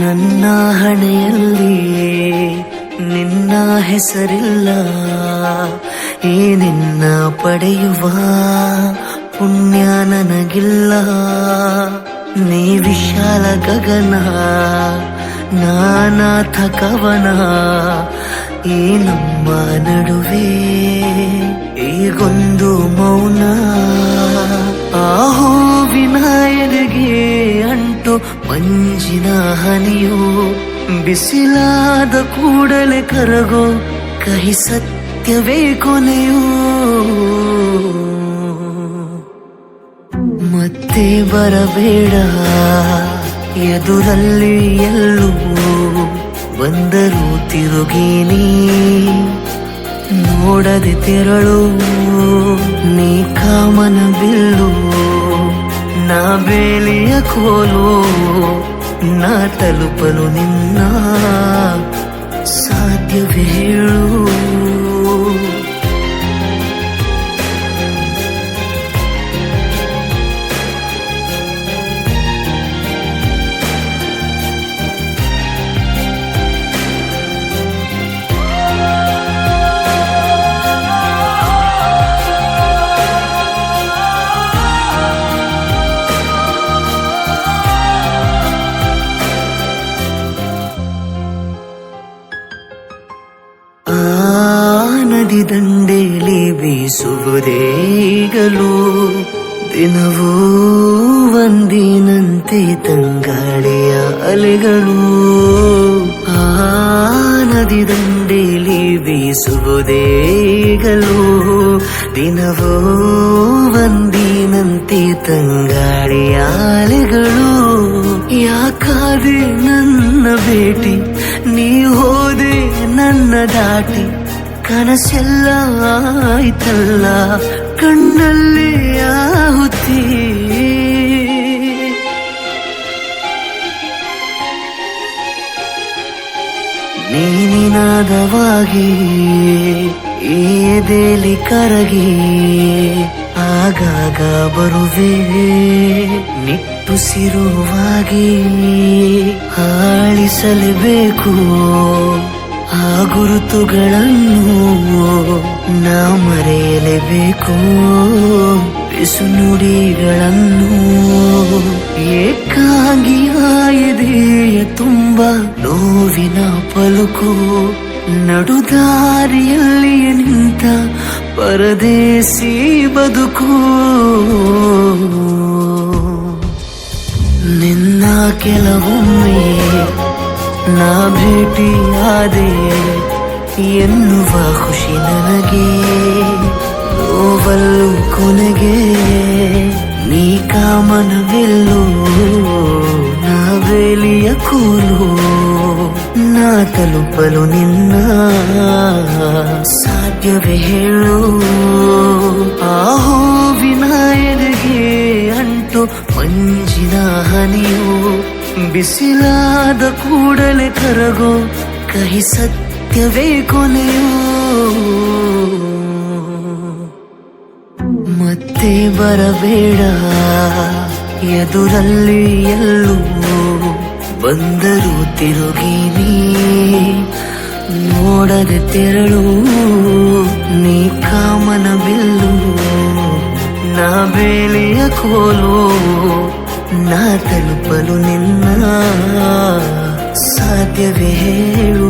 ನನ್ನ ಹಣೆಯಲ್ಲಿ ನಿನ್ನ ಹೆಸರಿಲ್ಲ, ಈ ನಿನ್ನ ಪಡೆಯುವ ಪುಣ್ಯ ನನಗಿಲ್ಲ. ನೀ ವಿಶಾಲ ಗಗನ, ನಾನಾಥ ಕವನ, ಈ ನಮ್ಮ ನಡುವೆ ಈಗೊಂದು ಮೌನ. ಆಹೋ ವಿನಾಯನಿಗೆ ಅಂಟು ಮಂಜಿನ ಹನಿಯು, ಬಿಸಿಲಾದ ಕೂಡಲೇ ಕರಗೋ ಕಹಿ ಸತ್ಯವೇ ಕೊನೆಯು. ಮತ್ತೆ ಬರಬೇಡ ಎದುರಲ್ಲಿ ಎಲ್ಲೂ, ಬಂದರೂ ತಿರುಗೇನಿ ನೋಡದೆ ತೆರಳು. ನೀ ಕಾಮನ ಬಿಲ್ಲು, ನಾ ಬೇಲಿಯ ಕೋಲು, ನಾ ತಲುಪಲು ನಿನ್ನ ಸಾಧ್ಯವೇ ಹೇಳು. ನದಿ ದಂಡೆಲಿ ಬೀಸುವುದೇಗಲು, ದಿನವೂ ಒಂದಿನಂತೆ ತಂಗಾಳಿಯ ಅಲೆಗಳು. ಆ ನದಿ ದಂಡೆಲಿ ಬೀಸುವುದೇಗಲು, ದಿನವೂ ಒಂದಿನಂತೆ ತಂಗಾಳಿಯ ಅಲೆಗಳು. ಯಾಕಾದೆ ನನ್ನ ಭೇಟಿ, ನೀ ಹೋದೆ ನನ್ನ ದಾಟಿ, ಕನಸೆಲ್ಲ ಆಯ್ತಲ್ಲ ಕಣ್ಣಲ್ಲಿ ಆಹುತಿ. ನೀನಿನಾದವಾಗಿ ಈ ಎದೆಲಿ ಕರಗಿ, ಆಗಾಗ ಬರುವೆ ನಿಟ್ಟುಸಿರುವಾಗಿ. ಆಳಿಸಲೇಬೇಕು ಆ ಗುರುತುಗಳನ್ನು, ನಾ ಮರೆಯಲೇಬೇಕು ಬಿಸು ನುಡಿಗಳನ್ನು. ಏಕಾಂಗಿಯಾಯಿದೆಯ ತುಂಬ ನೋವಿನ ಪಲುಕು, ನಡುದಾರಿಯಲ್ಲಿ ನಿಂತ ಪರದೇಸಿ ಬದುಕು. ನಿನ್ನ ಕೆಲವೊಮ್ಮೆ ನಾ ಭೇಟಿಯಾದೆ ಎನ್ನುವ ಖುಷಿ ನನಗೆ, ನೋವಲ್ಲು ಕೊನೆಗೆ ನೀ ಕಾಮನವೆಲ್ಲೋ, ನಾ ಬೇಲಿಯ ಕೋಲು, ನಾ ತಲುಪಲು ನಿನ್ನ ಸಾಧ್ಯವೇ ಹೇಳು. ಆಹೋ ವಿನಾಯನಿಗೆ ಅಂಟು ಮಂಜಿನ ಹನಿಯು, ಬಿಸಿಲಾದ ಕೂಡಲೇ ಕರಗೋ ಕಹಿ ಸತ್ಯವೇ ಕೊನೆಯು. ಮತ್ತೆ ಬರಬೇಡ ಎದುರಲ್ಲಿ ಎಲ್ಲೂ, ಬಂದರೂ ತಿರುಗೀನಿ ನೋಡದೆ ತೆರಳು. ನೀ ಕಾಮನ ಬಿಲ್ಲು, ನಾ ಬೇಲಿಯ ಕೋಲು, ನಾ ತಲುಪಲು ನಿನ್ನ ಸಾಧ್ಯವೇ ಹೇಳು.